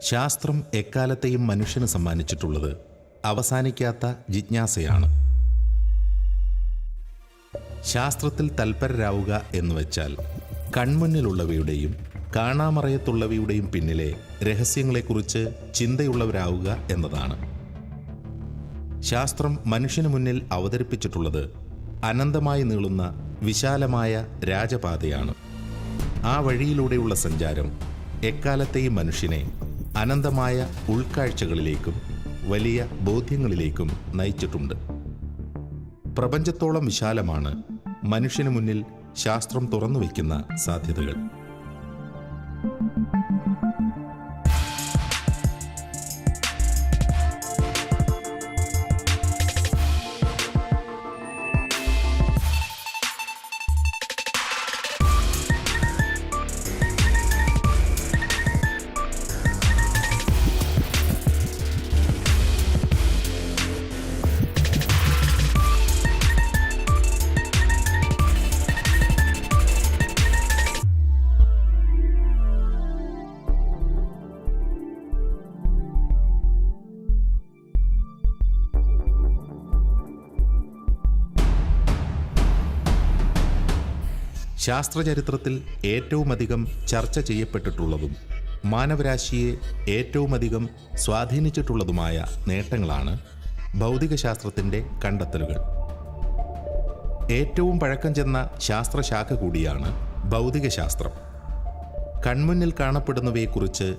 ശാസ്ത്രം എക്കാലത്തെയും മനുഷ്യന് സമ്മാനിച്ചിട്ടുള്ളത് അവസാനിക്കാത്ത ജിജ്ഞാസയാണ്. ശാസ്ത്രത്തിൽ തൽപരരാവുക എന്നുവെച്ചാൽ കൺമുന്നിലുള്ളവയുടെയും കാണാമറയത്തുള്ളവയുടെയും പിന്നിലെ രഹസ്യങ്ങളെക്കുറിച്ച് ചിന്തയുള്ളവരാവുക എന്നതാണ്. ശാസ്ത്രം മനുഷ്യന് മുന്നിൽ അവതരിപ്പിച്ചിട്ടുള്ളത് അനന്തമായി നീളുന്ന വിശാലമായ രാജപാതയാണ്. ആ വഴിയിലൂടെയുള്ള സഞ്ചാരം എക്കാലത്തെയും മനുഷ്യനെ അനന്തമായ ഉൾക്കാഴ്ചകളിലേക്കും വലിയ ബോധ്യങ്ങളിലേക്കും നയിച്ചിട്ടുണ്ട്. പ്രപഞ്ചത്തോളം വിശാലമാണ് മനുഷ്യന് മുന്നിൽ ശാസ്ത്രം തുറന്നുവെക്കുന്ന സാധ്യതകൾ. ശാസ്ത്രചരിത്രത്തിൽ ഏറ്റവുമധികം ചർച്ച ചെയ്യപ്പെട്ടിട്ടുള്ളതും മാനവരാശിയെ ഏറ്റവുമധികം സ്വാധീനിച്ചിട്ടുള്ളതുമായ നേട്ടങ്ങളാണ് ഭൗതികശാസ്ത്രത്തിൻ്റെ കണ്ടെത്തലുകൾ. ഏറ്റവും പഴക്കം ചെന്ന ശാസ്ത്രശാഖ കൂടിയാണ് ഭൗതികശാസ്ത്രം. കൺമുന്നിൽ കാണപ്പെടുന്നവയെക്കുറിച്ച്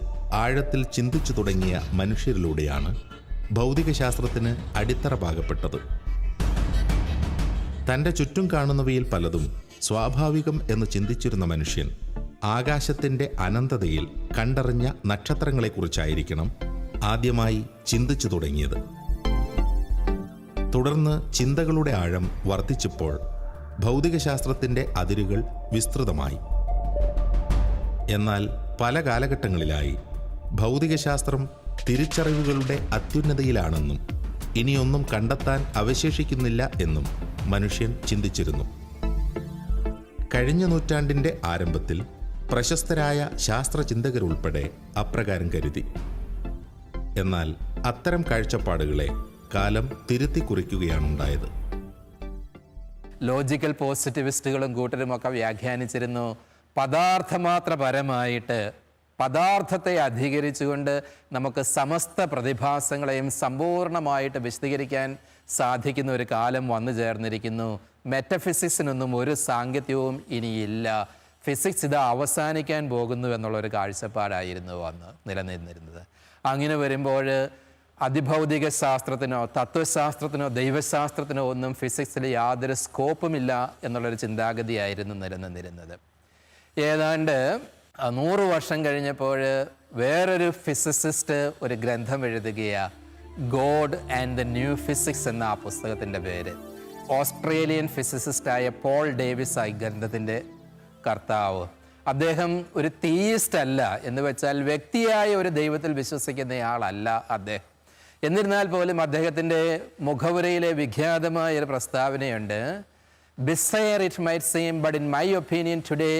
ആഴത്തിൽ ചിന്തിച്ചു തുടങ്ങിയ മനുഷ്യരിലൂടെയാണ് ഭൗതികശാസ്ത്രത്തിന് അടിത്തറ പാകപ്പെട്ടത്. തൻ്റെ ചുറ്റും കാണുന്നവയിൽ പലതും സ്വാഭാവികം എന്ന് ചിന്തിച്ചിരുന്ന മനുഷ്യൻ ആകാശത്തിൻ്റെ അനന്തതയിൽ കണ്ടറിഞ്ഞ നക്ഷത്രങ്ങളെക്കുറിച്ചായിരിക്കണം ആദ്യമായി ചിന്തിച്ചു തുടങ്ങിയത്. തുടർന്ന് ചിന്തകളുടെ ആഴം വർദ്ധിച്ചപ്പോൾ ഭൗതികശാസ്ത്രത്തിൻ്റെ അതിരുകൾ വിസ്തൃതമായി. എന്നാൽ പല കാലഘട്ടങ്ങളിലായി ഭൗതികശാസ്ത്രം തിരിച്ചറിവുകളുടെ അത്യുന്നതയിലാണെന്നും ഇനിയൊന്നും കണ്ടെത്താൻ അവശേഷിക്കുന്നില്ല എന്നും മനുഷ്യൻ ചിന്തിച്ചിരുന്നു. കഴിഞ്ഞ നൂറ്റാണ്ടിൻ്റെ ആരംഭത്തിൽ പ്രശസ്തരായ ശാസ്ത്രചിന്തകരുൾപ്പെടെ അപ്രകാരം കരുതി. എന്നാൽ അത്തരം കാഴ്ചപ്പാടുകളെ കാലം തിരുത്തി കുറിക്കുകയാണുണ്ടായത്. ലോജിക്കൽ പോസിറ്റിവിസ്റ്റുകളും കൂട്ടരുമൊക്കെ വ്യാഖ്യാനിച്ചിരുന്നു, പദാർത്ഥമാത്രപരമായിട്ട് പദാർത്ഥത്തെ അധികരിച്ചുകൊണ്ട് നമുക്ക് സമസ്ത പ്രതിഭാസങ്ങളെയും സമ്പൂർണമായിട്ട് വിശദീകരിക്കാൻ സാധിക്കുന്ന ഒരു കാലം വന്നു ചേർന്നിരിക്കുന്നു. മെറ്റഫിസിക്സിനൊന്നും ഒരു സാങ്കത്യവും ഇനിയില്ല, ഫിസിക്സ് ഇത് അവസാനിക്കാൻ പോകുന്നു എന്നുള്ളൊരു കാഴ്ചപ്പാടായിരുന്നു അന്ന് നിലനിന്നിരുന്നത്. അങ്ങനെ വരുമ്പോൾ അതിഭൗതിക ശാസ്ത്രത്തിനോ തത്വശാസ്ത്രത്തിനോ ദൈവശാസ്ത്രത്തിനോ ഒന്നും ഫിസിക്സിൽ യാതൊരു സ്കോപ്പുമില്ല എന്നുള്ളൊരു ചിന്താഗതിയായിരുന്നു നിലനിന്നിരുന്നത്. ഏതാണ്ട് 100 വർഷം കഴിഞ്ഞപ്പോൾ വേറൊരു ഫിസിസിസ്റ്റ് ഒരു ഗ്രന്ഥം എഴുതുകയാണ്, God and the new physics എന്ന ആ പുസ്തകത്തിൻ്റെ പേര്. ഓസ്ട്രേലിയൻ ഫിസിസിസ്റ്റായ പോൾ ഡേവിസ് ആയി ഗ്രന്ഥത്തിൻ്റെ കർത്താവ്. അദ്ദേഹം ഒരു തീയിസ്റ്റ് അല്ല, എന്ന് വെച്ചാൽ വ്യക്തിയായ ഒരു ദൈവത്തിൽ വിശ്വസിക്കുന്നയാളല്ല അദ്ദേഹം. എന്നിരുന്നാൽ പോലും അദ്ദേഹത്തിൻ്റെ മുഖവുരയിലെ വിഖ്യാതമായ ഒരു പ്രസ്താവനയുണ്ട്, bizarre it might seem but in my opinion today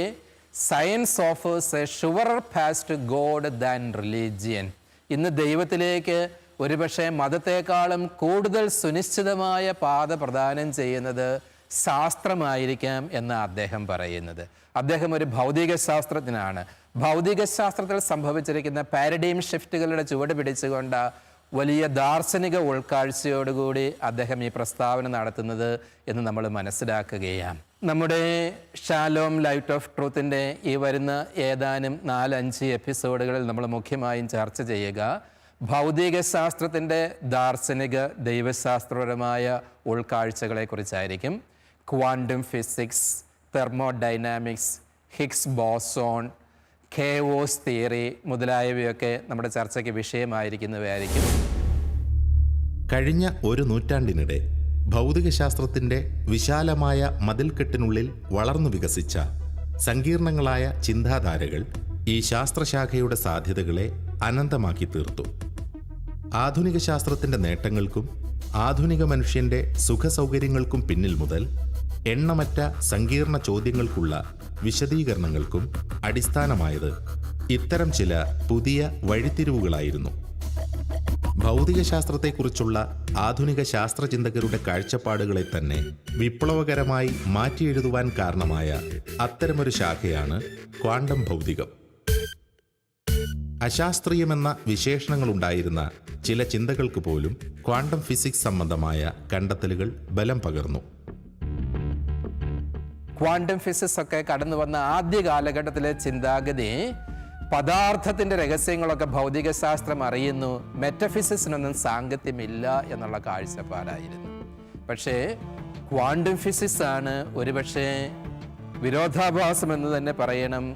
science offers a surer path to God than religion. ഇന്ന് ദൈവത്തിലേക്ക് ഒരുപക്ഷെ മതത്തെക്കാളും കൂടുതൽ സുനിശ്ചിതമായ പാത പ്രദാനം ചെയ്യുന്നത് ശാസ്ത്രമായിരിക്കാം എന്ന് അദ്ദേഹം പറയുന്നത്. അദ്ദേഹം ഒരു ഭൗതിക ശാസ്ത്രജ്ഞനാണ്. ഭൗതിക ശാസ്ത്രത്തിൽ സംഭവിച്ചിരിക്കുന്ന പാരഡൈം ഷിഫ്റ്റുകളുടെ ചുവട് പിടിച്ചുകൊണ്ട് വലിയ ദാർശനിക ഉൾക്കാഴ്ചയോടുകൂടി അദ്ദേഹം ഈ പ്രസ്താവന നടത്തുന്നത് എന്ന് നമ്മൾ മനസ്സിലാക്കുകയാണ്. നമ്മുടെ ഷാലോം ലൈറ്റ് ഓഫ് ട്രൂത്തിൻ്റെ ഈ വരുന്ന ഏതാനും 4-5 എപ്പിസോഡുകളിൽ നമ്മൾ മുഖ്യമായും ചർച്ച ചെയ്യുക ഭൗതിക ശാസ്ത്രത്തിൻ്റെ ദാർശനിക ദൈവശാസ്ത്രപരമായ ഉൾക്കാഴ്ചകളെക്കുറിച്ചായിരിക്കും. Quantum physics, thermodynamics, Higgs boson, chaos theory മുതലായവയൊക്കെ നമ്മുടെ ചർച്ചയ്ക്ക് വിഷയമായിരിക്കുന്നവയായിരിക്കും. കഴിഞ്ഞ ഒരു നൂറ്റാണ്ടിനിടെ ഭൗതികശാസ്ത്രത്തിൻ്റെ വിശാലമായ മതിൽക്കെട്ടിനുള്ളിൽ വളർന്നു വികസിച്ച സങ്കീർണങ്ങളായ ചിന്താധാരകൾ ഈ ശാസ്ത്രശാഖയുടെ സാധ്യതകളെ അനന്തമാക്കി തീർത്തു. ആധുനിക ശാസ്ത്രത്തിൻ്റെ നേട്ടങ്ങൾക്കും ആധുനിക മനുഷ്യൻ്റെ സുഖസൗകര്യങ്ങൾക്കും പിന്നിൽ മുതൽ എണ്ണമറ്റ സങ്കീർണ ചോദ്യങ്ങൾക്കുള്ള വിശദീകരണങ്ങൾക്കും അടിസ്ഥാനമായത് ഇത്തരം ചില പുതിയ വഴിത്തിരിവുകളായിരുന്നു. ഭൗതികശാസ്ത്രത്തെക്കുറിച്ചുള്ള ആധുനിക ശാസ്ത്രചിന്തകരുടെ കാഴ്ചപ്പാടുകളെ തന്നെ വിപ്ലവകരമായി മാറ്റിയെഴുതുവാൻ കാരണമായ അത്തരമൊരു ശാഖയാണ് ക്വാണ്ടം ഭൗതികം. അശാസ്ത്രീയമെന്ന വിശേഷണങ്ങളുണ്ടായിരുന്ന ചില ചിന്തകൾക്ക് പോലും ക്വാണ്ടം ഫിസിക്സ് സംബന്ധമായ കണ്ടെത്തലുകൾ ബലം പകർന്നു. ക്വാണ്ടം ഫിസിക്സ് ഒക്കെ കടന്നു വന്ന ആദ്യ കാലഘട്ടത്തിലെ ചിന്താഗതി പദാർത്ഥത്തിൻ്റെ രഹസ്യങ്ങളൊക്കെ ഭൗതികശാസ്ത്രം അറിയുന്നു, മെറ്റഫിസിക്സിനൊന്നും സാങ്കത്യമില്ല എന്നുള്ള കാഴ്ചപ്പാടായിരുന്നു. പക്ഷേ ക്വാണ്ടം ഫിസിക്സ് ആണ് ഒരുപക്ഷെ വിരോധാഭാസം എന്ന് തന്നെ പറയണം,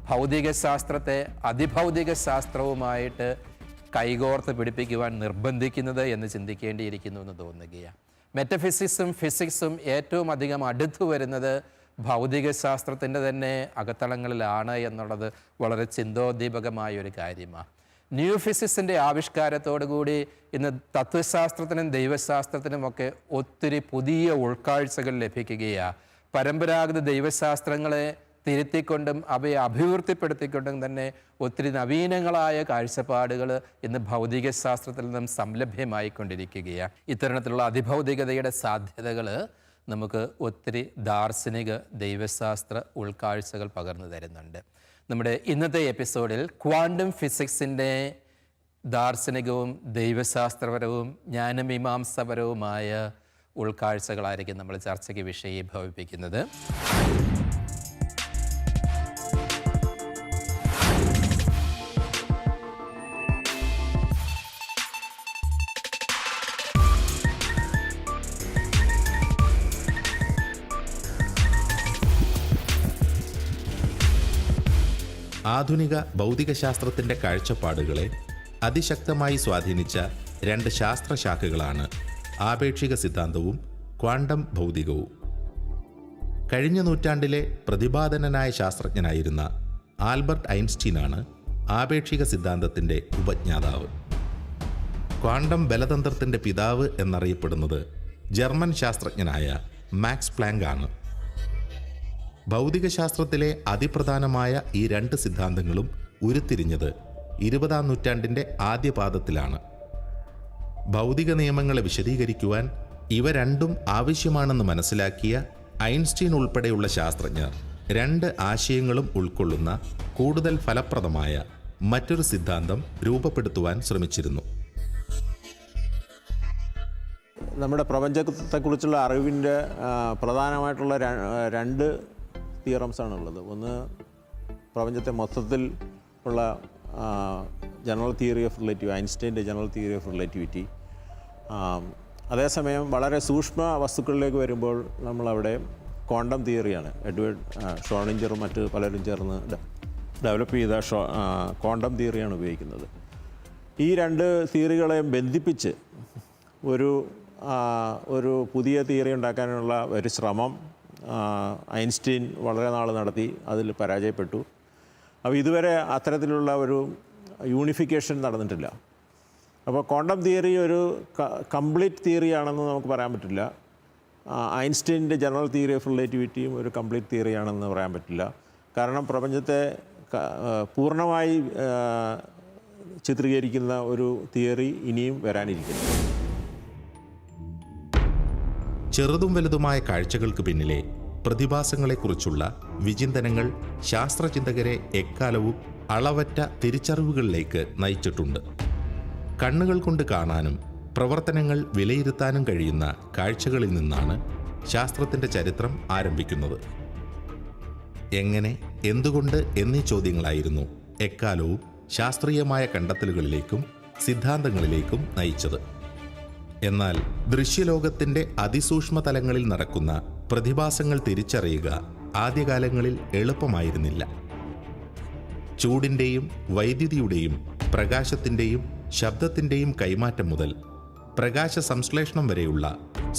ഭൗതികശാസ്ത്രത്തെ അതിഭൗതിക ശാസ്ത്രവുമായിട്ട് കൈകോർത്ത് പിടിപ്പിക്കുവാൻ നിർബന്ധിക്കുന്നത് എന്ന് ചിന്തിക്കേണ്ടിയിരിക്കുന്നു എന്ന് തോന്നുകയാണ്. മെറ്റഫിസിക്സും ഫിസിക്സും ഏറ്റവും അധികം അടുത്തു വരുന്നത് ഭൗതികശാസ്ത്രത്തിൻ്റെ തന്നെ അകത്തളങ്ങളിലാണ് എന്നുള്ളത് വളരെ ചിന്തോദ്ദീപകമായ ഒരു കാര്യമാണ്. ന്യൂ ഫിസിക്സിൻ്റെ ആവിഷ്കാരത്തോടുകൂടി ഇന്ന് തത്വശാസ്ത്രത്തിനും ദൈവശാസ്ത്രത്തിനുമൊക്കെ ഒത്തിരി പുതിയ ഉൾക്കാഴ്ചകൾ ലഭിക്കുകയാണ്. പരമ്പരാഗത ദൈവശാസ്ത്രങ്ങളെ തിരുത്തിക്കൊണ്ടും അവയെ അഭിവൃദ്ധിപ്പെടുത്തിക്കൊണ്ടും തന്നെ ഒത്തിരി നവീനങ്ങളായ കാഴ്ചപ്പാടുകൾ ഇന്ന് ഭൗതികശാസ്ത്രത്തിൽ നിന്നും സംലഭ്യമായിക്കൊണ്ടിരിക്കുകയാണ്. ഇത്തരണത്തിലുള്ള അതിഭൗതികതയുടെ സാധ്യതകൾ നമുക്ക് ഒത്തിരി ദാർശനിക ദൈവശാസ്ത്ര ഉൾക്കാഴ്ചകൾ പകർന്നു തരുന്നുണ്ട്. നമ്മുടെ ഇന്നത്തെ എപ്പിസോഡിൽ ക്വാണ്ടം ഫിസിക്സിൻ്റെ ദാർശനികവും ദൈവശാസ്ത്രപരവും ജ്ഞാനമീമാംസപരവുമായ ഉൾക്കാഴ്ചകളായിരിക്കും നമ്മൾ ചർച്ചയ്ക്ക് വിഷയീഭവിപ്പിക്കുന്നത്. ആധുനിക ഭൗതികശാസ്ത്രത്തിൻ്റെ കാഴ്ചപ്പാടുകളെ അതിശക്തമായി സ്വാധീനിച്ച രണ്ട് ശാസ്ത്രശാഖകളാണ് ആപേക്ഷിക സിദ്ധാന്തവും ക്വാണ്ടം ഭൗതികവും. കഴിഞ്ഞ നൂറ്റാണ്ടിലെ പ്രതിപാദനനായ ശാസ്ത്രജ്ഞനായിരുന്ന ആൽബർട്ട് ഐൻസ്റ്റീനാണ് ആപേക്ഷിക സിദ്ധാന്തത്തിൻ്റെ ഉപജ്ഞാതാവ്. ക്വാണ്ടം ബലതന്ത്രത്തിൻ്റെ പിതാവ് എന്നറിയപ്പെടുന്നത് ജർമ്മൻ ശാസ്ത്രജ്ഞനായ മാക്സ് പ്ലാങ്ക് ആണ്. ഭൗതികശാസ്ത്രത്തിലെ അതിപ്രധാനമായ ഈ രണ്ട് സിദ്ധാന്തങ്ങളും ഉരുത്തിരിഞ്ഞത് 20-ാം നൂറ്റാണ്ടിൻ്റെ ആദ്യപാദത്തിലാണ്. ഭൗതിക നിയമങ്ങളെ വിശദീകരിക്കുവാൻ ഇവ രണ്ടും ആവശ്യമാണെന്ന് മനസ്സിലാക്കിയ ഐൻസ്റ്റീൻ ഉൾപ്പെടെയുള്ള ശാസ്ത്രജ്ഞർ രണ്ട് ആശയങ്ങളും ഉൾക്കൊള്ളുന്ന കൂടുതൽ ഫലപ്രദമായ മറ്റൊരു സിദ്ധാന്തം രൂപപ്പെടുത്തുവാൻ ശ്രമിച്ചിരുന്നു. നമ്മുടെ പ്രപഞ്ചത്തെക്കുറിച്ചുള്ള അറിവിൻ്റെ പ്രധാനമായിട്ടുള്ള രണ്ട് തിയറംസാണുള്ളത്. ഒന്ന് പ്രപഞ്ചത്തെ മൊത്തത്തിൽ ഉള്ള ജനറൽ തിയറി ഓഫ് റിലേറ്റിവിറ്റി, ഐൻസ്റ്റൈൻ്റെ ജനറൽ തിയറി ഓഫ് റിലേറ്റിവിറ്റി. അതേസമയം വളരെ സൂക്ഷ്മ വസ്തുക്കളിലേക്ക് വരുമ്പോൾ നമ്മളവിടെ ക്വാണ്ടം തിയറിയാണ് എഡ്വേർഡ് ഷ്രോഡിംഗറും മറ്റ് പലരും ചേർന്ന് ഡെവലപ്പ് ചെയ്ത ക്വാണ്ടം തിയറിയാണ് ഉപയോഗിക്കുന്നത്. ഈ രണ്ട് തിയറികളെയും ബന്ധിപ്പിച്ച് ഒരു പുതിയ തിയറി ഉണ്ടാക്കാനുള്ള ഒരു ശ്രമം ഐൻസ്റ്റീൻ വളരെ നാൾ നടത്തി. അതിൽ പരാജയപ്പെട്ടു. അപ്പോൾ ഇതുവരെ അത്തരത്തിലുള്ള ഒരു യൂണിഫിക്കേഷൻ നടന്നിട്ടില്ല. അപ്പോൾ ക്വാണ്ടം തിയറി ഒരു കംപ്ലീറ്റ് തിയറിയാണെന്ന് നമുക്ക് പറയാൻ പറ്റില്ല. ഐൻസ്റ്റീൻ്റെ ജനറൽ തിയറി ഓഫ് റിലേറ്റിവിറ്റിയും ഒരു കംപ്ലീറ്റ് തിയറിയാണെന്ന് പറയാൻ പറ്റില്ല. കാരണം പ്രപഞ്ചത്തെ പൂർണ്ണമായി ചിത്രീകരിക്കുന്ന ഒരു തിയറി ഇനിയും വരാനിരിക്കുന്നു. ചെറുതും വലുതുമായ കാഴ്ചകൾക്ക് പിന്നിലെ പ്രതിഭാസങ്ങളെക്കുറിച്ചുള്ള വിചിന്തനങ്ങൾ ശാസ്ത്രചിന്തകരെ എക്കാലവും അളവറ്റ തിരിച്ചറിവുകളിലേക്ക് നയിച്ചിട്ടുണ്ട്. കണ്ണുകൾ കൊണ്ട് കാണാനും പ്രവർത്തനങ്ങൾ വിലയിരുത്താനും കഴിയുന്ന കാഴ്ചകളിൽ നിന്നാണ് ശാസ്ത്രത്തിൻ്റെ ചരിത്രം ആരംഭിക്കുന്നത്. എങ്ങനെ, എന്തുകൊണ്ട് എന്നീ ചോദ്യങ്ങളായിരുന്നു എക്കാലവും ശാസ്ത്രീയമായ കണ്ടെത്തലുകളിലേക്കും സിദ്ധാന്തങ്ങളിലേക്കും നയിച്ചത്. എന്നാൽ ദൃശ്യലോകത്തിൻ്റെ അതിസൂക്ഷ്മ തലങ്ങളിൽ നടക്കുന്ന പ്രതിഭാസങ്ങൾ തിരിച്ചറിയുക ആദ്യകാലങ്ങളിൽ എളുപ്പമായിരുന്നില്ല. ചൂടിൻ്റെയും വൈദ്യുതിയുടെയും പ്രകാശത്തിൻ്റെയും ശബ്ദത്തിൻ്റെയും കൈമാറ്റം മുതൽ പ്രകാശ സംശ്ലേഷണം വരെയുള്ള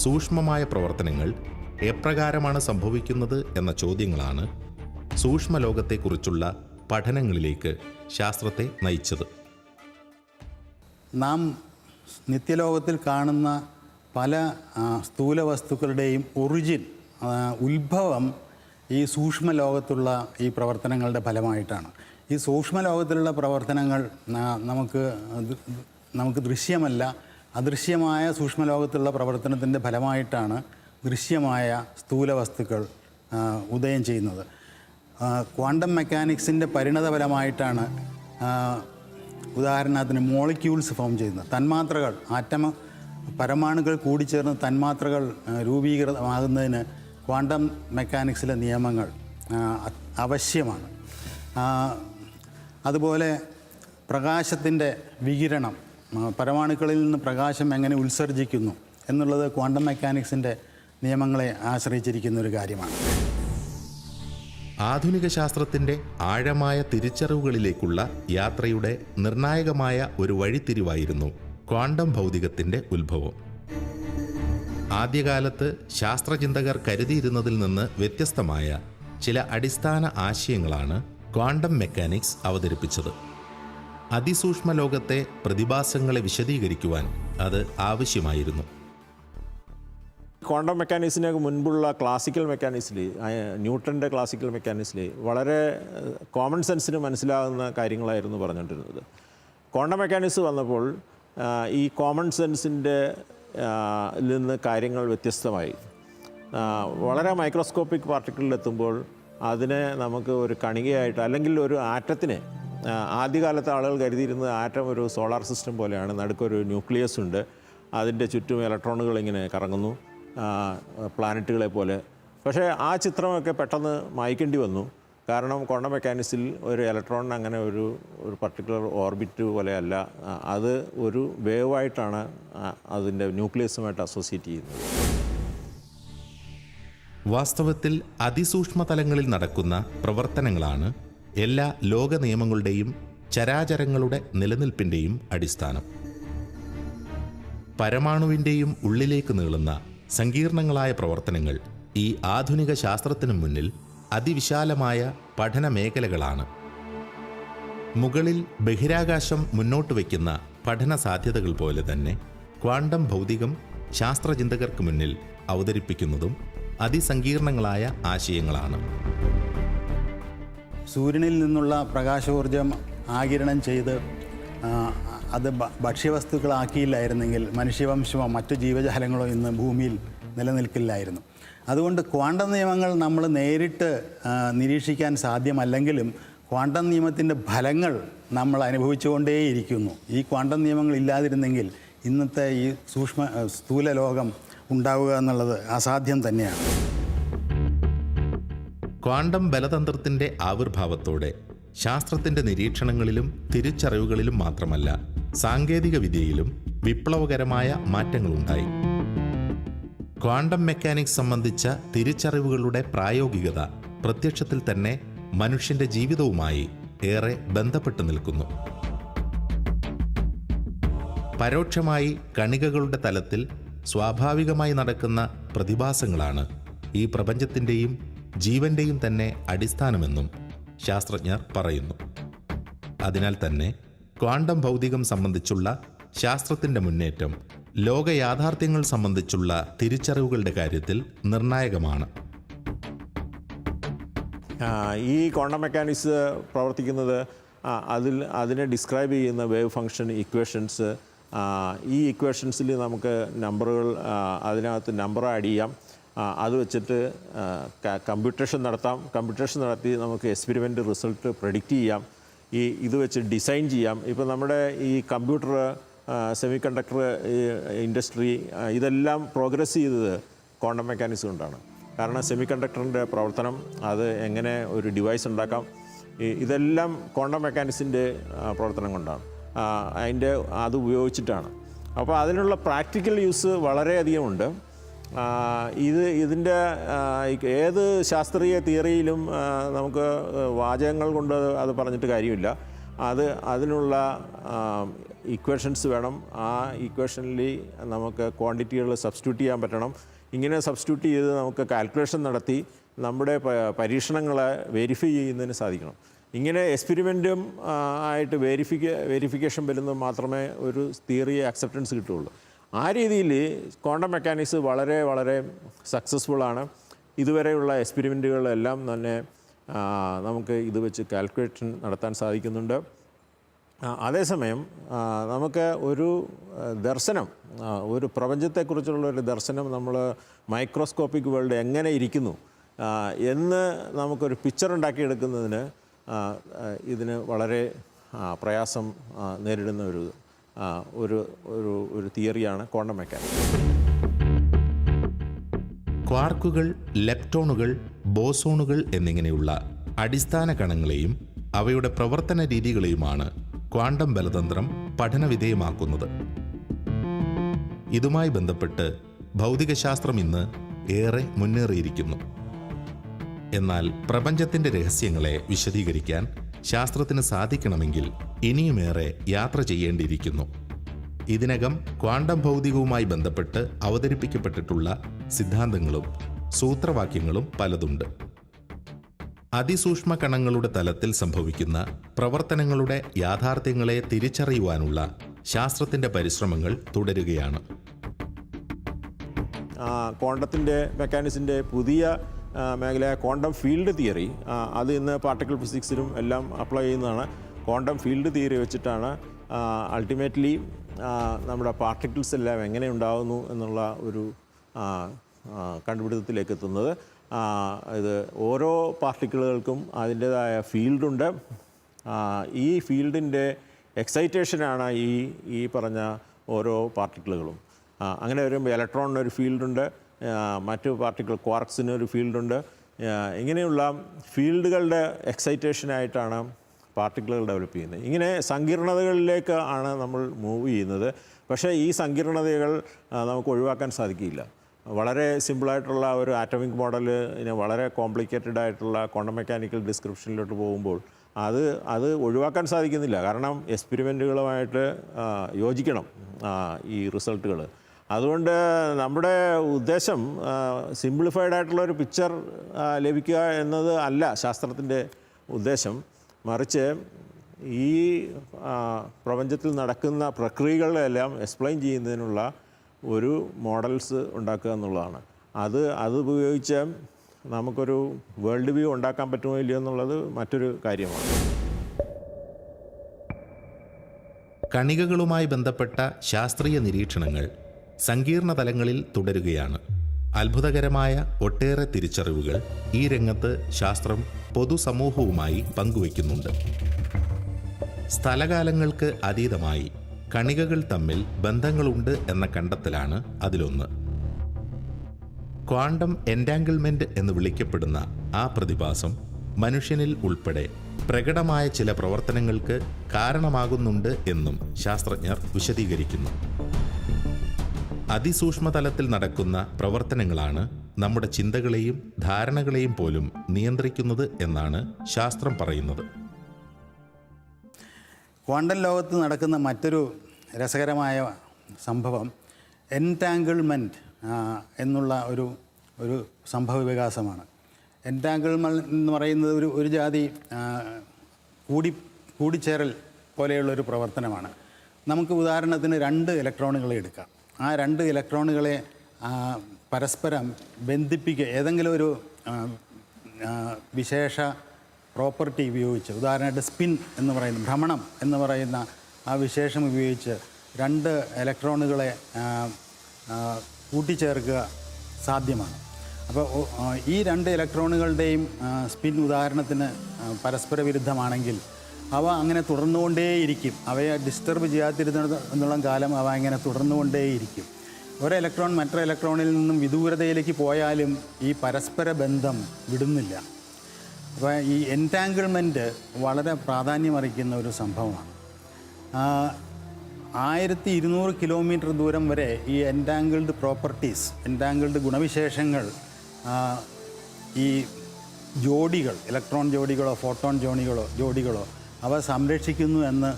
സൂക്ഷ്മമായ പ്രവർത്തനങ്ങൾ എപ്രകാരമാണ് സംഭവിക്കുന്നത് എന്ന ചോദ്യങ്ങളാണ് സൂക്ഷ്മലോകത്തെക്കുറിച്ചുള്ള പഠനങ്ങളിലേക്ക് ശാസ്ത്രത്തെ നയിച്ചത്. നാം നിത്യലോകത്തിൽ കാണുന്ന പല സ്ഥൂല വസ്തുക്കളുടെയും ഉത്ഭവം ഈ സൂക്ഷ്മലോകത്തുള്ള ഈ പ്രവർത്തനങ്ങളുടെ ഫലമായിട്ടാണ്. ഈ സൂക്ഷ്മലോകത്തിലുള്ള പ്രവർത്തനങ്ങൾ നമുക്ക് ദൃശ്യമല്ല, അദൃശ്യമായ സൂക്ഷ്മലോകത്തിലുള്ള പ്രവർത്തനത്തിൻ്റെ ഫലമായിട്ടാണ് ദൃശ്യമായ സ്ഥൂല വസ്തുക്കൾ ഉദയം ചെയ്യുന്നത്. ക്വാണ്ടം മെക്കാനിക്സിൻ്റെ പരിണതഫലമായിട്ടാണ് ഉദാഹരണത്തിന് മോളിക്യൂൾസ് ഫോം ചെയ്യുന്നത്. തന്മാത്രകൾ, പരമാണുക്കൾ കൂടിച്ചേർന്ന് തന്മാത്രകൾ രൂപീകൃതമാകുന്നതിന് ക്വാണ്ടം മെക്കാനിക്സിലെ നിയമങ്ങൾ ആവശ്യമാണ്. അതുപോലെ പ്രകാശത്തിൻ്റെ വികിരണം, പരമാണുക്കളിൽ നിന്ന് പ്രകാശം എങ്ങനെ ഉത്സർജിക്കുന്നു എന്നുള്ളത് ക്വാണ്ടം മെക്കാനിക്സിൻ്റെ നിയമങ്ങളെ ആശ്രയിച്ചിരിക്കുന്ന ഒരു കാര്യമാണ്. ആധുനിക ശാസ്ത്രത്തിൻ്റെ ആഴമായ തിരിച്ചറിവുകളിലേക്കുള്ള യാത്രയുടെ നിർണായകമായ ഒരു വഴിത്തിരിവായിരുന്നു ക്വാണ്ടം ഭൗതികത്തിൻ്റെ ഉത്ഭവം. ആദ്യകാലത്ത് ശാസ്ത്രചിന്തകർ കരുതിയിരുന്നതിൽ നിന്ന് വ്യത്യസ്തമായ ചില അടിസ്ഥാന ആശയങ്ങളാണ് ക്വാണ്ടം മെക്കാനിക്സ് അവതരിപ്പിച്ചത്. അതിസൂക്ഷ്മ ലോകത്തെ പ്രതിഭാസങ്ങളെ വിശദീകരിക്കുവാൻ അത് ആവശ്യമായിരുന്നു. ക്വാണ്ടം മെക്കാനിക്സിന് മുൻപുള്ള ക്ലാസിക്കൽ മെക്കാനിക്സിൽ, ന്യൂട്ടൻ്റെ ക്ലാസിക്കൽ മെക്കാനിക്സിൽ വളരെ കോമൺ സെൻസിന് മനസ്സിലാകുന്ന കാര്യങ്ങളായിരുന്നു പറഞ്ഞുകൊണ്ടിരുന്നത്. ക്വാണ്ടം മെക്കാനിക്സ് വന്നപ്പോൾ ഈ കോമൺ സെൻസിൻ്റെ നിന്ന് കാര്യങ്ങൾ വ്യത്യസ്തമായി. വളരെ മൈക്രോസ്കോപ്പിക് പാർട്ടിക്കിളിലെത്തുമ്പോൾ അതിനെ നമുക്ക് ഒരു കണികയായിട്ട്, അല്ലെങ്കിൽ ഒരു ആറ്റത്തിനെ, ആദ്യകാലത്തെ ആളുകൾ കരുതിയിരുന്നത് ആറ്റം ഒരു സോളാർ സിസ്റ്റം പോലെയാണ്, നടുക്കൊരു ന്യൂക്ലിയസ് ഉണ്ട്, അതിൻ്റെ ചുറ്റും ഇലക്ട്രോണുകൾ ഇങ്ങനെ കറങ്ങുന്നു പ്ലാനറ്റുകളെ പോലെ. പക്ഷേ ആ ചിത്രമൊക്കെ പെട്ടെന്ന് മായ്ക്കേണ്ടി വന്നു. കാരണം ക്വാണ്ടം മെക്കാനിക്സിൽ ഒരു ഇലക്ട്രോണിന് അങ്ങനെ ഒരു പർട്ടിക്കുലർ ഓർബിറ്റ് പോലെയല്ല, അത് ഒരു വേവായിട്ടാണ് അതിൻ്റെ ന്യൂക്ലിയസുമായിട്ട് അസോസിയേറ്റ് ചെയ്യുന്നത്. വാസ്തവത്തിൽ അതിസൂക്ഷ്മ തലങ്ങളിൽ നടക്കുന്ന പ്രവർത്തനങ്ങളാണ് എല്ലാ ലോക നിയമങ്ങളുടെയും ചരാചരങ്ങളുടെ നിലനിൽപ്പിൻ്റെയും അടിസ്ഥാനം. പരമാണുവിൻ്റെയും ഉള്ളിലേക്ക് നീളുന്ന സങ്കീർണങ്ങളായ പ്രവർത്തനങ്ങൾ ഈ ആധുനിക ശാസ്ത്രത്തിനു മുന്നിൽ അതിവിശാലമായ പഠന മേഖലകളാണ്. മുകളിൽ ബഹിരാകാശം മുന്നോട്ട് വയ്ക്കുന്ന പഠന സാധ്യതകൾ പോലെ തന്നെ ക്വാണ്ടം ഭൗതികം ശാസ്ത്രചിന്തകർക്ക് മുന്നിൽ അവതരിപ്പിക്കുന്നതും അതിസങ്കീർണങ്ങളായ ആശയങ്ങളാണ്. സൂര്യനിൽ നിന്നുള്ള പ്രകാശോർജം ആഗിരണം ചെയ്ത് അത് ഭക്ഷ്യവസ്തുക്കളാക്കിയില്ലായിരുന്നെങ്കിൽ മനുഷ്യവംശമോ മറ്റു ജീവജാലങ്ങളോ ഇന്ന് ഭൂമിയിൽ നിലനിൽക്കില്ലായിരുന്നു. അതുകൊണ്ട് ക്വാണ്ടം നിയമങ്ങൾ നമ്മൾ നേരിട്ട് നിരീക്ഷിക്കാൻ സാധ്യമല്ലെങ്കിലും ക്വാണ്ടം നിയമത്തിൻ്റെ ഫലങ്ങൾ നമ്മൾ അനുഭവിച്ചുകൊണ്ടേയിരിക്കുന്നു. ഈ ക്വാണ്ടം നിയമങ്ങൾ ഇല്ലാതിരുന്നെങ്കിൽ ഇന്നത്തെ ഈ സ്ഥൂല ലോകം ഉണ്ടാവുക എന്നുള്ളത് അസാധ്യം തന്നെയാണ്. ക്വാണ്ടം ബലതന്ത്രത്തിൻ്റെ ആവിർഭാവത്തോടെ ശാസ്ത്രത്തിൻ്റെ നിരീക്ഷണങ്ങളിലും തിരിച്ചറിവുകളിലും മാത്രമല്ല, സാങ്കേതിക വിദ്യയിലും വിപ്ലവകരമായ മാറ്റങ്ങളുണ്ടായി. ക്വാണ്ടം മെക്കാനിക്സ് സംബന്ധിച്ച തിരിച്ചറിവുകളുടെ പ്രായോഗികത പ്രത്യക്ഷത്തിൽ തന്നെ മനുഷ്യൻ്റെ ജീവിതവുമായി ഏറെ ബന്ധപ്പെട്ട് നിൽക്കുന്നു. പരോക്ഷമായി കണികകളുടെ തലത്തിൽ സ്വാഭാവികമായി നടക്കുന്ന പ്രതിഭാസങ്ങളാണ് ഈ പ്രപഞ്ചത്തിൻ്റെയും ജീവൻ്റെയും തന്നെ അടിസ്ഥാനമെന്നും ശാസ്ത്രജ്ഞർ പറയുന്നു. അതിനാൽ തന്നെ ക്വാണ്ടം ഭൗതികം സംബന്ധിച്ചുള്ള ശാസ്ത്രത്തിൻ്റെ മുന്നേറ്റം ലോക യാഥാർത്ഥ്യങ്ങൾ സംബന്ധിച്ചുള്ള തിരിച്ചറിവുകളുടെ കാര്യത്തിൽ നിർണായകമാണ്. ഈ ക്വാണ്ടം മെക്കാനിക്സ് പ്രവർത്തിക്കുന്നത് അതിനെ ഡിസ്ക്രൈബ് ചെയ്യുന്ന വേവ് ഫംഗ്ഷൻ ഇക്വേഷൻസ്, ഈ ഇക്വേഷൻസിൽ നമുക്ക് നമ്പറുകൾ, അതിനകത്ത് നമ്പർ ആഡ് ചെയ്യാം, അത് വെച്ചിട്ട് കമ്പ്യൂട്ടേഷൻ നടത്തി നമുക്ക് എക്സ്പെരിമെൻ്റ് റിസൾട്ട് പ്രഡിക്റ്റ് ചെയ്യാം, ഇത് വെച്ച് ഡിസൈൻ ചെയ്യാം. ഇപ്പോൾ നമ്മുടെ ഈ കമ്പ്യൂട്ടർ, സെമി കണ്ടക്ടർ ഇൻഡസ്ട്രി, ഇതെല്ലാം പ്രോഗ്രസ് ചെയ്തത് ക്വാണ്ടം മെക്കാനിക്സ് കൊണ്ടാണ്. കാരണം സെമി കണ്ടക്ടറിൻ്റെ പ്രവർത്തനം, അത് എങ്ങനെ ഒരു ഡിവൈസ് ഉണ്ടാക്കാം, ഇതെല്ലാം ക്വാണ്ടം മെക്കാനിക്സിൻ്റെ പ്രവർത്തനം കൊണ്ടാണ്, അത് ഉപയോഗിച്ചിട്ടാണ്. അപ്പോൾ അതിനുള്ള പ്രാക്ടിക്കൽ യൂസ് വളരെയധികം ഉണ്ട്. ഇതിൻ്റെ ഏത് ശാസ്ത്രീയ തിയറിയിലും നമുക്ക് വാചകങ്ങൾ കൊണ്ട് അത് പറഞ്ഞിട്ട് കാര്യമില്ല. അതിനുള്ള ഇക്വേഷൻസ് വേണം. ആ ഇക്വേഷനിൽ നമുക്ക് ക്വാണ്ടിറ്റികൾ സബ്സ്റ്റിറ്റ്യൂട്ട് ചെയ്യാൻ പറ്റണം. ഇങ്ങനെ സബ്സ്റ്റിറ്റ്യൂട്ട് ചെയ്ത് നമുക്ക് കാൽക്കുലേഷൻ നടത്തി നമ്മുടെ പരീക്ഷണങ്ങളെ വെരിഫൈ ചെയ്യുന്നതിന് സാധിക്കണം. ഇങ്ങനെ എക്സ്പെരിമെൻറ്റും ആയിട്ട് വെരിഫിക്കേഷൻ വരുന്നത് മാത്രമേ ഒരു തിയറി അക്സെപ്റ്റൻസ് കിട്ടുകയുള്ളൂ. ആ രീതിയിൽ ക്വാണ്ടം മെക്കാനിക്സ് വളരെ വളരെ സക്സസ്ഫുള്ളാണ്. ഇതുവരെയുള്ള എക്സ്പെരിമെൻറ്റുകളെല്ലാം തന്നെ നമുക്ക് ഇത് വെച്ച് കാൽക്കുലേഷൻ നടത്താൻ സാധിക്കുന്നുണ്ട്. അതേസമയം നമുക്ക് ഒരു ദർശനം, ഒരു പ്രപഞ്ചത്തെക്കുറിച്ചുള്ള ഒരു ദർശനം നമ്മൾ മൈക്രോസ്കോപ്പിക് വേൾഡ് എങ്ങനെ ഇരിക്കുന്നു എന്ന് നമുക്കൊരു പിക്ചർ ഉണ്ടാക്കിയെടുക്കുന്നതിന് ഇതിന് വളരെ പ്രയാസം നേരിടുന്ന ഒരു തിയറിയാണ് ക്വാണ്ടം മെക്കാനിക്സ്. ക്വാർക്കുകൾ, ലെപ്റ്റോണുകൾ, ബോസോണുകൾ എന്നിങ്ങനെയുള്ള അടിസ്ഥാന കണങ്ങളെയും അവയുടെ പ്രവർത്തന രീതികളെയുമാണ് ക്വാണ്ടം ബലതന്ത്രം പഠനവിധേയമാക്കുന്നത്. ഇതുമായി ബന്ധപ്പെട്ട് ഭൗതികശാസ്ത്രം ഇന്ന് ഏറെ മുന്നേറിയിരിക്കുന്നു. എന്നാൽ പ്രപഞ്ചത്തിന്റെ രഹസ്യങ്ങളെ വിശദീകരിക്കാൻ ശാസ്ത്രത്തിന് സാധിക്കണമെങ്കിൽ ഇനിയുമേറെ യാത്ര ചെയ്യേണ്ടിയിരിക്കുന്നു. ഇതിനകം ക്വാണ്ടം ഭൗതികവുമായി ബന്ധപ്പെട്ട് അവതരിപ്പിക്കപ്പെട്ടിട്ടുള്ള സിദ്ധാന്തങ്ങളും സൂത്രവാക്യങ്ങളും പലതുണ്ട്. അതിസൂക്ഷ്മ കണങ്ങളുടെ തലത്തിൽ സംഭവിക്കുന്ന പ്രവർത്തനങ്ങളുടെ യാഥാർത്ഥ്യങ്ങളെ തിരിച്ചറിയുവാനുള്ള ശാസ്ത്രത്തിന്റെ പരിശ്രമങ്ങൾ തുടരുകയാണ്. ക്വാണ്ടത്തിൻ്റെ മെക്കാനിക്സിൻ്റെ പുതിയ മേഖലയായ ക്വാണ്ടം ഫീൽഡ് തിയറി, അത് ഇന്ന് പാർട്ടിക്കിൾ ഫിസിക്സിലും എല്ലാം അപ്ലൈ ചെയ്യുന്നതാണ്. ക്വാണ്ടം ഫീൽഡ് തിയറി വെച്ചിട്ടാണ് അൾട്ടിമേറ്റ്ലി നമ്മുടെ പാർട്ടിക്കിൾസ് എല്ലാം എങ്ങനെ ഉണ്ടാകുന്നു എന്നുള്ള ഒരു കണ്ടുപിടുത്തത്തിലേക്ക് എത്തുന്നത്. ഇത് ഓരോ പാർട്ടിക്കിളുകൾക്കും അതിൻ്റേതായ ഫീൽഡുണ്ട്. ഈ ഫീൽഡിൻ്റെ എക്സൈറ്റേഷനാണ് ഈ പറഞ്ഞ ഓരോ പാർട്ടിക്കിളുകളും. അങ്ങനെ വരുമ്പോൾ ഇലക്ട്രോണിനൊരു ഫീൽഡുണ്ട്, മറ്റു പാർട്ടിക്കിൾ ക്വാർക്സിനൊരു ഫീൽഡുണ്ട്. ഇങ്ങനെയുള്ള ഫീൽഡുകളുടെ എക്സൈറ്റേഷനായിട്ടാണ് പാർട്ടിക്കിളുകൾ ഡെവലപ്പ് ചെയ്യുന്നത്. ഇങ്ങനെ സങ്കീർണതകളിലേക്ക് ആണ് നമ്മൾ മൂവ് ചെയ്യുന്നത്. പക്ഷേ ഈ സങ്കീർണതകൾ നമുക്ക് ഒഴിവാക്കാൻ സാധിക്കില്ല. വളരെ സിമ്പിളായിട്ടുള്ള ഒരു ആറ്റമിക് മോഡൽ ഇനി വളരെ കോംപ്ലിക്കേറ്റഡ് ആയിട്ടുള്ള ക്വാണ്ടം മെക്കാനിക്കൽ ഡിസ്ക്രിപ്ഷനിലോട്ട് പോകുമ്പോൾ അത് ഒഴിവാക്കാൻ സാധിക്കുന്നില്ല. കാരണം എക്സ്പെരിമെൻറ്റുകളുമായിട്ട് യോജിക്കണം ഈ റിസൾട്ടുകൾ. അതുകൊണ്ട് നമ്മുടെ ഉദ്ദേശം സിംപ്ലിഫൈഡ് ആയിട്ടുള്ള ഒരു പിക്ചർ ലഭിക്കുക എന്നത് അല്ല ശാസ്ത്രത്തിൻ്റെ ഉദ്ദേശം. മറിച്ച് ഈ പ്രപഞ്ചത്തിൽ നടക്കുന്ന പ്രക്രിയകളെല്ലാം എക്സ്പ്ലെയിൻ ചെയ്യുന്നതിനുള്ള ഒരു മോഡൽസ് ഉണ്ടാക്കുക എന്നുള്ളതാണ്. അത് ഉപയോഗിച്ച് നമുക്കൊരു വേൾഡ് വ്യൂ ഉണ്ടാക്കാൻ പറ്റുമോ ഇല്ലയോ എന്നുള്ളത് മറ്റൊരു കാര്യമാണ്. കണികകളുമായി ബന്ധപ്പെട്ട ശാസ്ത്രീയ നിരീക്ഷണങ്ങൾ സങ്കീർണ തലങ്ങളിൽ തുടരുകയാണ്. അത്ഭുതകരമായ ഒട്ടേറെ തിരിച്ചറിവുകൾ ഈ രംഗത്ത് ശാസ്ത്രം പൊതുസമൂഹവുമായി പങ്കുവയ്ക്കുന്നുണ്ട്. സ്ഥലകാലങ്ങൾക്ക് അതീതമായി കണികകൾ തമ്മിൽ ബന്ധങ്ങളുണ്ട് എന്ന കണ്ടെത്തലാണ് അതിലൊന്ന്. ക്വാണ്ടം എൻറ്റാങ്കിൾമെന്റ് എന്ന് വിളിക്കപ്പെടുന്ന ആ പ്രതിഭാസം മനുഷ്യനിൽ ഉൾപ്പെടെ പ്രകടമായ ചില പ്രവർത്തനങ്ങൾക്ക് കാരണമാകുന്നുണ്ട് എന്നും ശാസ്ത്രജ്ഞർ വിശദീകരിക്കുന്നു. അതിസൂക്ഷ്മതലത്തിൽ നടക്കുന്ന പ്രവർത്തനങ്ങളാണ് നമ്മുടെ ചിന്തകളെയും ധാരണകളെയും പോലും നിയന്ത്രിക്കുന്നത് എന്നാണ് ശാസ്ത്രം പറയുന്നത്. ക്വാണ്ടം ലോകത്ത് നടക്കുന്ന മറ്റൊരു രസകരമായ സംഭവം എൻറ്റാങ്കിൾമെൻറ്റ് എന്നുള്ള ഒരു സംഭവ വികാസമാണ്. എൻറ്റാങ്കിൾമെൻറ്റ് എന്ന് പറയുന്നത് ഒരു ജാതി കൂടിച്ചേരൽ പോലെയുള്ളൊരു പ്രവർത്തനമാണ്. നമുക്ക് ഉദാഹരണത്തിന് 2 ഇലക്ട്രോണുകളെ എടുക്കാം. ആ 2 ഇലക്ട്രോണുകളെ പരസ്പരം ബന്ധിപ്പിക്കുക ഏതെങ്കിലും ഒരു വിശേഷ പ്രോപ്പർട്ടി ഉപയോഗിച്ച്, ഉദാഹരണമായിട്ട് സ്പിൻ എന്ന് പറയുന്ന ഭ്രമണം എന്ന് പറയുന്ന ആ വിശേഷം ഉപയോഗിച്ച് 2 ഇലക്ട്രോണുകളെ കൂട്ടിച്ചേർക്കുക സാധ്യമാണ്. അപ്പോൾ ഈ 2 ഇലക്ട്രോണുകളുടെയും സ്പിൻ ഉദാഹരണത്തിന് പരസ്പര വിരുദ്ധമാണെങ്കിൽ അവ അങ്ങനെ തുടർന്നുകൊണ്ടേയിരിക്കും. അവയെ ഡിസ്റ്റർബ് ചെയ്യാതിരുന്നിടത്തോളം കാലം അവ ഇങ്ങനെ തുടർന്നുകൊണ്ടേയിരിക്കും. ഒരു ഇലക്ട്രോൺ മറ്റൊരു ഇലക്ട്രോണിൽ നിന്നും വിദൂരതയിലേക്ക് പോയാലും ഈ പരസ്പര ബന്ധം വിടുന്നില്ല. അപ്പോൾ ഈ എൻറ്റാങ്കിൾമെൻറ്റ് വളരെ പ്രാധാന്യമറിയിക്കുന്ന ഒരു സംഭവമാണ്. 1200 കിലോമീറ്റർ ദൂരം വരെ ഈ എൻറ്റാങ്കിൾഡ് പ്രോപ്പർട്ടീസ്, എൻറ്റാങ്കിൾഡ് ഗുണവിശേഷങ്ങൾ ഈ ജോഡികൾ, ഇലക്ട്രോൺ ജോഡികളോ ഫോട്ടോൺ ജോഡികളോ അവ സംരക്ഷിക്കുന്നു എന്ന്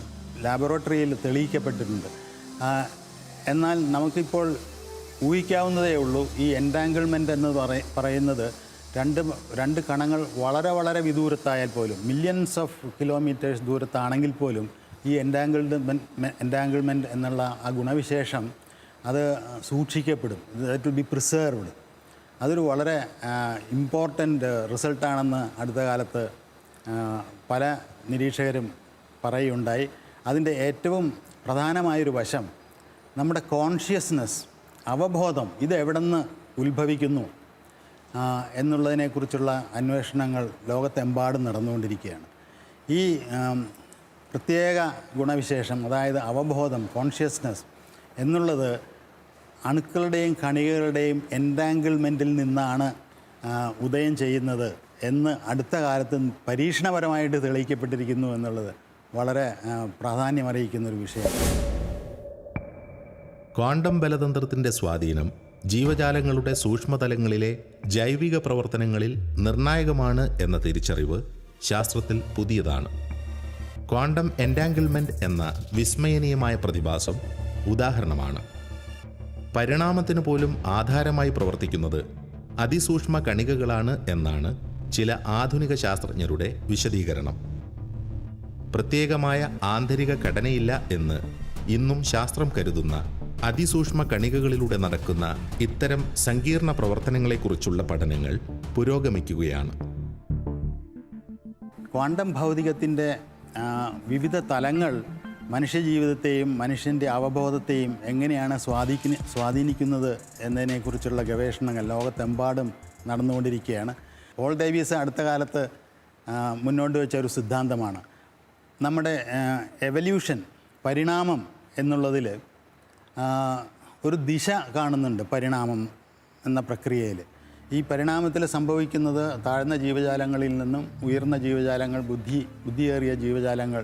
ലാബോറട്ടറിയിൽ തെളിയിക്കപ്പെട്ടിട്ടുണ്ട്. എന്നാൽ നമുക്കിപ്പോൾ ഊഹിക്കാവുന്നതേ ഉള്ളൂ ഈ എൻറ്റാങ്കിൾമെൻറ്റ് എന്ന് പറയുന്നത് രണ്ട് കണങ്ങൾ വളരെ വളരെ വിദൂരത്തായാൽ പോലും, മില്യൺസ് ഓഫ് കിലോമീറ്റേഴ്സ് ദൂരത്താണെങ്കിൽ പോലും ഈ എൻറ്റാങ്കിൾമെൻറ്റ് എന്നുള്ള ആ ഗുണവിശേഷം അത് സൂക്ഷിക്കപ്പെടും. That will be preserved. അതൊരു വളരെ ഇമ്പോർട്ടൻ്റ് റിസൾട്ടാണെന്ന് അടുത്ത കാലത്ത് പല നിരീക്ഷകരും പറയുകയുണ്ടായി. അതിൻ്റെ ഏറ്റവും പ്രധാനമായൊരു വശം നമ്മുടെ കോൺഷ്യസ്നെസ്, അവബോധം, ഇത് എവിടെ നിന്ന് ഉത്ഭവിക്കുന്നു എന്നുള്ളതിനെക്കുറിച്ചുള്ള അന്വേഷണങ്ങൾ ലോകത്തെമ്പാടും നടന്നുകൊണ്ടിരിക്കുകയാണ്. ഈ പ്രത്യേക ഗുണവിശേഷം, അതായത് അവബോധം, കോൺഷ്യസ്നെസ് എന്നുള്ളത് അണുക്കളുടെയും കണികകളുടെയും എൻറ്റാങ്കിൾമെൻറ്റിൽ നിന്നാണ് ഉദയം ചെയ്യുന്നത് എന്ന് അടുത്ത കാലത്ത് പരീക്ഷണപരമായിട്ട് തെളിയിക്കപ്പെട്ടിരിക്കുന്നു എന്നുള്ളത് വളരെ പ്രാധാന്യമറിയിക്കുന്നൊരു വിഷയമാണ്. ക്വാണ്ടം ബലതന്ത്രത്തിൻ്റെ സ്വാധീനം ജീവജാലങ്ങളുടെ സൂക്ഷ്മതലങ്ങളിലെ ജൈവിക പ്രവർത്തനങ്ങളിൽ നിർണായകമാണ് എന്ന തിരിച്ചറിവ് ശാസ്ത്രത്തിൽ പുതിയതാണ്. ക്വാണ്ടം എൻറ്റാങ്കിൾമെൻറ്റ് എന്ന വിസ്മയനീയമായ പ്രതിഭാസം ഉദാഹരണമാണ്. പരിണാമത്തിന് പോലും ആധാരമായി പ്രവർത്തിക്കുന്നത് അതിസൂക്ഷ്മ കണികകളാണ് എന്നാണ് ചില ആധുനിക ശാസ്ത്രജ്ഞരുടെ വിശദീകരണം. പ്രത്യേകമായ ആന്തരിക ഘടനയില്ല എന്ന് ഇന്നും ശാസ്ത്രം കരുതുന്ന അതിസൂക്ഷ്മ കണികകളിലൂടെ നടക്കുന്ന ഇത്തരം സങ്കീർണ പ്രവർത്തനങ്ങളെക്കുറിച്ചുള്ള പഠനങ്ങൾ പുരോഗമിക്കുകയാണ്. ക്വാണ്ടം ഭൗതികത്തിൻ്റെ വിവിധ തലങ്ങൾ മനുഷ്യജീവിതത്തെയും മനുഷ്യൻ്റെ അവബോധത്തെയും എങ്ങനെയാണ് സ്വാധീനിക്കുന്നത് എന്നതിനെക്കുറിച്ചുള്ള ഗവേഷണങ്ങൾ ലോകത്തെമ്പാടും നടന്നുകൊണ്ടിരിക്കുകയാണ്. പോൾ ഡേവിസ് അടുത്ത കാലത്ത് മുന്നോട്ട് വെച്ച ഒരു സിദ്ധാന്തമാണ് നമ്മുടെ എവല്യൂഷൻ, പരിണാമം എന്നുള്ളതിൽ ഒരു ദിശ കാണുന്നുണ്ട്. പരിണാമം എന്ന പ്രക്രിയയിൽ ഈ പരിണാമത്തിൽ സംഭവിക്കുന്നത് താഴ്ന്ന ജീവജാലങ്ങളിൽ നിന്നും ഉയർന്ന ജീവജാലങ്ങൾ, ബുദ്ധിയേറിയ ജീവജാലങ്ങൾ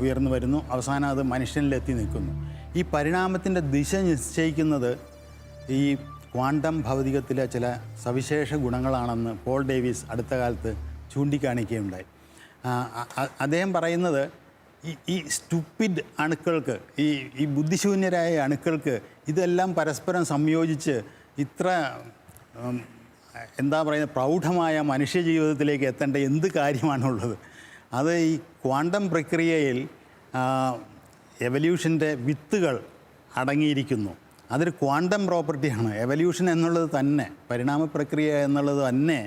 ഉയർന്നു വരുന്നു. അവസാനം അത് മനുഷ്യനിലെത്തി നിൽക്കുന്നു. ഈ പരിണാമത്തിൻ്റെ ദിശ നിശ്ചയിക്കുന്നത് ഈ ക്വാണ്ടം ഭൗതികത്തിലെ ചില സവിശേഷ ഗുണങ്ങളാണെന്ന് പോൾ ഡേവിസ് അടുത്ത കാലത്ത് ചൂണ്ടിക്കാണിക്കുകയുണ്ടായി. അദ്ദേഹം പറയുന്നത് ഈ സ്റ്റുപ്പിഡ് അണുക്കൾക്ക്, ഈ ബുദ്ധിശൂന്യരായ അണുക്കൾക്ക് ഇതെല്ലാം പരസ്പരം സംയോജിച്ച് ഇത്ര എന്താ പറയുന്നത് പ്രൗഢമായ മനുഷ്യജീവിതത്തിലേക്ക് എത്തേണ്ട എന്ത് കാര്യമാണുള്ളത്? അത് ഈ ക്വാണ്ടം പ്രക്രിയയിൽ എവല്യൂഷൻ്റെ വിത്തുകൾ അടങ്ങിയിരിക്കുന്നു. അതൊരു ക്വാണ്ടം പ്രോപ്പർട്ടിയാണ്. എവല്യൂഷൻ എന്നുള്ളത് തന്നെ, പരിണാമ പ്രക്രിയ എന്നുള്ളത് തന്നെ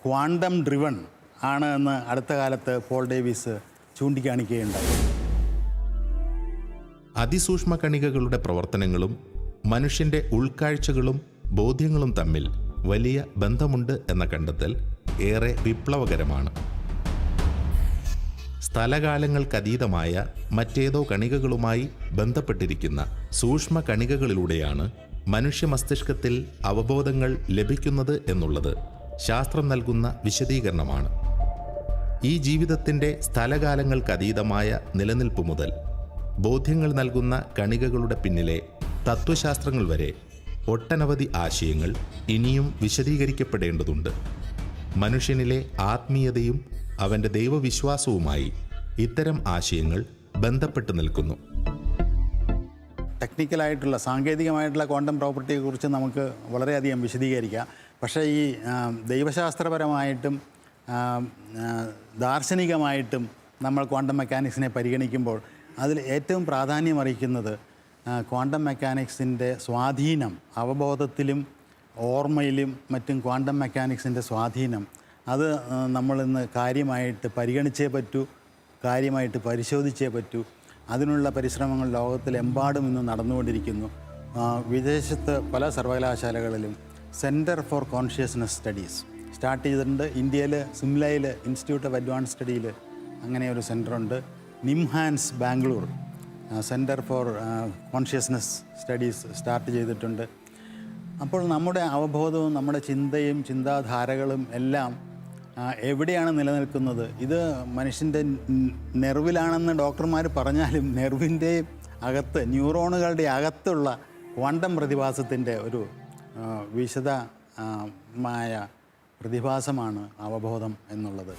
ക്വാണ്ടം ഡ്രിവൺ ആണ് എന്ന് അടുത്ത കാലത്ത് പോൾ ഡേവിസ് ചൂണ്ടിക്കാണിക്കുകയുണ്ടായി. അതിസൂക്ഷ്മ കണികകളുടെ പ്രവർത്തനങ്ങളും മനുഷ്യൻ്റെ ഉൾക്കാഴ്ചകളും ബോധ്യങ്ങളും തമ്മിൽ വലിയ ബന്ധമുണ്ട് എന്ന കണ്ടെത്തൽ ഏറെ വിപ്ലവകരമാണ്. സ്ഥലകാലങ്ങൾക്കതീതമായ മറ്റേതോ കണികകളുമായി ബന്ധപ്പെട്ടിരിക്കുന്ന സൂക്ഷ്മ കണികകളിലൂടെയാണ് മനുഷ്യ മസ്തിഷ്കത്തിൽ അവബോധങ്ങൾ ലഭിക്കുന്നത് എന്നുള്ളത് ശാസ്ത്രം നൽകുന്ന വിശദീകരണമാണ്. ഈ ജീവിതത്തിൻ്റെ സ്ഥലകാലങ്ങൾക്കതീതമായ നിലനിൽപ്പ് മുതൽ ബോധ്യങ്ങൾ നൽകുന്ന കണികകളുടെ പിന്നിലെ തത്വശാസ്ത്രങ്ങൾ വരെ ഒട്ടനവധി ആശയങ്ങൾ ഇനിയും വിശദീകരിക്കപ്പെടേണ്ടതുണ്ട്. മനുഷ്യനിലെ ആത്മീയതയും അവൻ്റെ ദൈവവിശ്വാസവുമായി ഇത്തരം ആശയങ്ങൾ ബന്ധപ്പെട്ട് നിൽക്കുന്നു. ടെക്നിക്കലായിട്ടുള്ള, സാങ്കേതികമായിട്ടുള്ള ക്വാണ്ടം പ്രോപ്പർട്ടിയെക്കുറിച്ച് നമുക്ക് വളരെയധികം വിശദീകരിക്കാം. പക്ഷേ ഈ ദൈവശാസ്ത്രപരമായിട്ടും ദാർശനികമായിട്ടും നമ്മൾ ക്വാണ്ടം മെക്കാനിക്സിനെ പരിഗണിക്കുമ്പോൾ അതിൽ ഏറ്റവും പ്രാധാന്യമറിയിക്കുന്നത് ക്വാണ്ടം മെക്കാനിക്സിൻ്റെ സ്വാധീനം, അവബോധത്തിലും ഓർമ്മയിലും മറ്റും ക്വാണ്ടം മെക്കാനിക്സിൻ്റെ സ്വാധീനം, അത് നമ്മളിന്ന് കാര്യമായിട്ട് പരിഗണിച്ചേ പറ്റൂ, കാര്യമായിട്ട് പരിശോധിച്ചേ പറ്റൂ. അതിനുള്ള പരിശ്രമങ്ങൾ ലോകത്തിലെമ്പാടും ഇന്ന് നടന്നുകൊണ്ടിരിക്കുന്നു. വിദേശത്ത് പല സർവകലാശാലകളിലും centre for consciousness studies start ചെയ്തിട്ടുണ്ട്. ഇന്ത്യയിൽ സിംലയിൽ ഇൻസ്റ്റിറ്റ്യൂട്ട് ഓഫ് അഡ്വാൻസ് സ്റ്റഡിയിൽ അങ്ങനെ ഒരു സെൻറ്ററുണ്ട്. NIMHANS Bangalore centre for consciousness studies start ചെയ്തിട്ടുണ്ട്. അപ്പോൾ നമ്മുടെ അവബോധവും നമ്മുടെ ചിന്തയും ചിന്താധാരകളും എല്ലാം എവിടെയാണ് നിലനിൽക്കുന്നത്? ഇത് മനുഷ്യൻ്റെ നെർവിലാണെന്ന് ഡോക്ടർമാർ പറഞ്ഞാലും നെർവിൻ്റെ അകത്ത്, ന്യൂറോണുകളുടെ അകത്തുള്ള ക്വാണ്ടം പ്രതിഭാസത്തിൻ്റെ ഒരു വിശദമായ പ്രതിഭാസമാണ് അവബോധം എന്നുള്ളത്.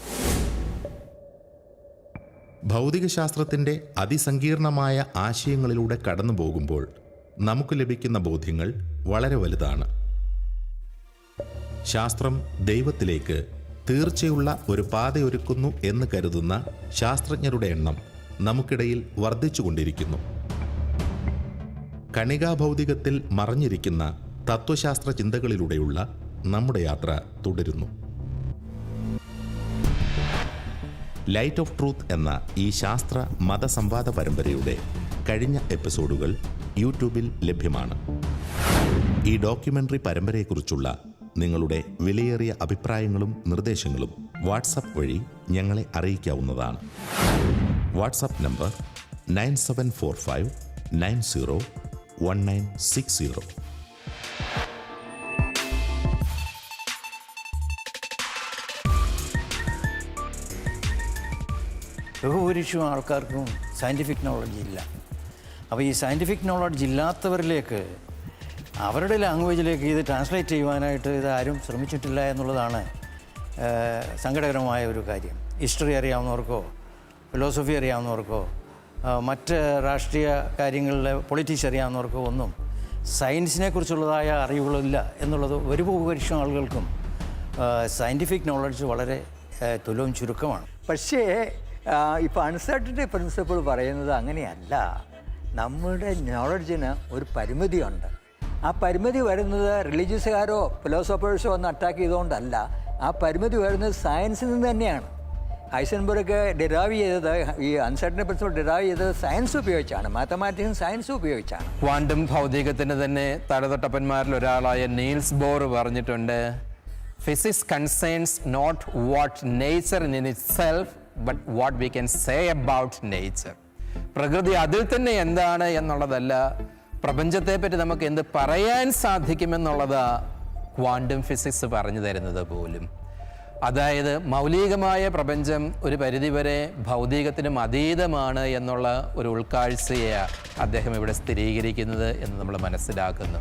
ഭൗതികശാസ്ത്രത്തിൻ്റെ അതിസങ്കീർണമായ ആശയങ്ങളിലൂടെ കടന്നു പോകുമ്പോൾ നമുക്ക് ലഭിക്കുന്ന ബോധ്യങ്ങൾ വളരെ വലുതാണ്. ശാസ്ത്രം ദൈവത്തിലേക്ക് തീർച്ചയുള്ള ഒരു പാതയൊരുക്കുന്നു എന്ന് കരുതുന്ന ശാസ്ത്രജ്ഞരുടെ എണ്ണം നമുക്കിടയിൽ വർദ്ധിച്ചുകൊണ്ടിരിക്കുന്നു. കണികാഭൗതികത്തിൽ മറഞ്ഞിരിക്കുന്ന തത്വശാസ്ത്ര ചിന്തകളിലൂടെയുള്ള നമ്മുടെ യാത്ര തുടരുന്നു. ലൈറ്റ് ഓഫ് ട്രൂത്ത് എന്ന ഈ ശാസ്ത്ര മതസംവാദ പരമ്പരയുടെ കഴിഞ്ഞ എപ്പിസോഡുകൾ യൂട്യൂബിൽ ലഭ്യമാണ്. ഈ ഡോക്യുമെൻ്ററി പരമ്പരയെക്കുറിച്ചുള്ള നിങ്ങളുടെ വിലയേറിയ അഭിപ്രായങ്ങളും നിർദ്ദേശങ്ങളും വാട്സപ്പ് വഴി ഞങ്ങളെ അറിയിക്കാവുന്നതാണ്. WhatsApp number 9745901960. ബഹുഭൂരിപക്ഷം ആൾക്കാർക്കും സയൻറ്റിഫിക് നോളജ് ഇല്ല. അപ്പോൾ ഈ സയൻറ്റിഫിക് നോളജ് ഇല്ലാത്തവരിലേക്ക്, അവരുടെ ലാംഗ്വേജിലേക്ക് ഇത് ട്രാൻസ്ലേറ്റ് ചെയ്യുവാനായിട്ട് ഇതാരും ശ്രമിച്ചിട്ടില്ല എന്നുള്ളതാണ് സങ്കടകരമായ ഒരു കാര്യം. ഹിസ്റ്ററി അറിയാവുന്നവർക്കോ ഫിലോസഫി അറിയാവുന്നവർക്കോ മറ്റ് രാഷ്ട്രീയ കാര്യങ്ങളിലെ പൊളിറ്റിക്സ് അറിയാവുന്നവർക്കോ ഒന്നും സയൻസിനെ കുറിച്ചുള്ളതായ അറിവുകളില്ല എന്നുള്ളത് ഒരു ഭൂരിപക്ഷം ആളുകൾക്കും സയൻറ്റിഫിക് നോളജ് വളരെ തുലവും ചുരുക്കമാണ്. പക്ഷേ ഇപ്പോൾ അൺസർട്ടനിറ്റി പ്രിൻസിപ്പിൾ പറയുന്നത് അങ്ങനെയല്ല. നമ്മുടെ നോളജിന് ഒരു പരിമിതിയുണ്ട്. ആ പരിമിതി വരുന്നത് റിലീജിയസുകാരോ ഫിലോസഫേഴ്സോ ഒന്ന് അറ്റാക്ക് ചെയ്തുകൊണ്ടല്ല. ആ പരിമിതി വരുന്നത് സയൻസിൽ നിന്ന് തന്നെയാണ്. ഹൈസൻബർഗ് ഡിറൈവ് ചെയ്തത്, ഈ അൺസർട്ടനിറ്റി പ്രിൻസിപ്പിൾ ഡിറൈവ് ചെയ്തത് സയൻസ് ഉപയോഗിച്ചാണ്, മാത്തമാറ്റിക്സും സയൻസും ഉപയോഗിച്ചാണ്. ക്വാണ്ടം ഭൗതികത്തിന് തന്നെ തലതൊട്ടപ്പന്മാരിൽ ഒരാളായ നീൽസ് ബോർ പറഞ്ഞിട്ടുണ്ട്, physics concerns not what nature in itself but what we can say about nature. പ്രകൃതി അതിൽ തന്നെ എന്താണ് എന്നുള്ളതല്ല, പ്രപഞ്ചത്തെപ്പറ്റി നമുക്ക് എന്ത് പറയാൻ സാധിക്കുമെന്നുള്ളതാ ക്വാണ്ടം ഫിസിക്സ് പറഞ്ഞു തരുന്നത് പോലും. അതായത് മൗലികമായ പ്രപഞ്ചം ഒരു പരിധിവരെ ഭൗതികത്തിനും അതീതമാണ് എന്നുള്ള ഒരു ഉൾക്കാഴ്ചയെ അദ്ദേഹം ഇവിടെ സ്ഥിരീകരിക്കുന്നത് എന്ന് നമ്മൾ മനസ്സിലാക്കുന്നു.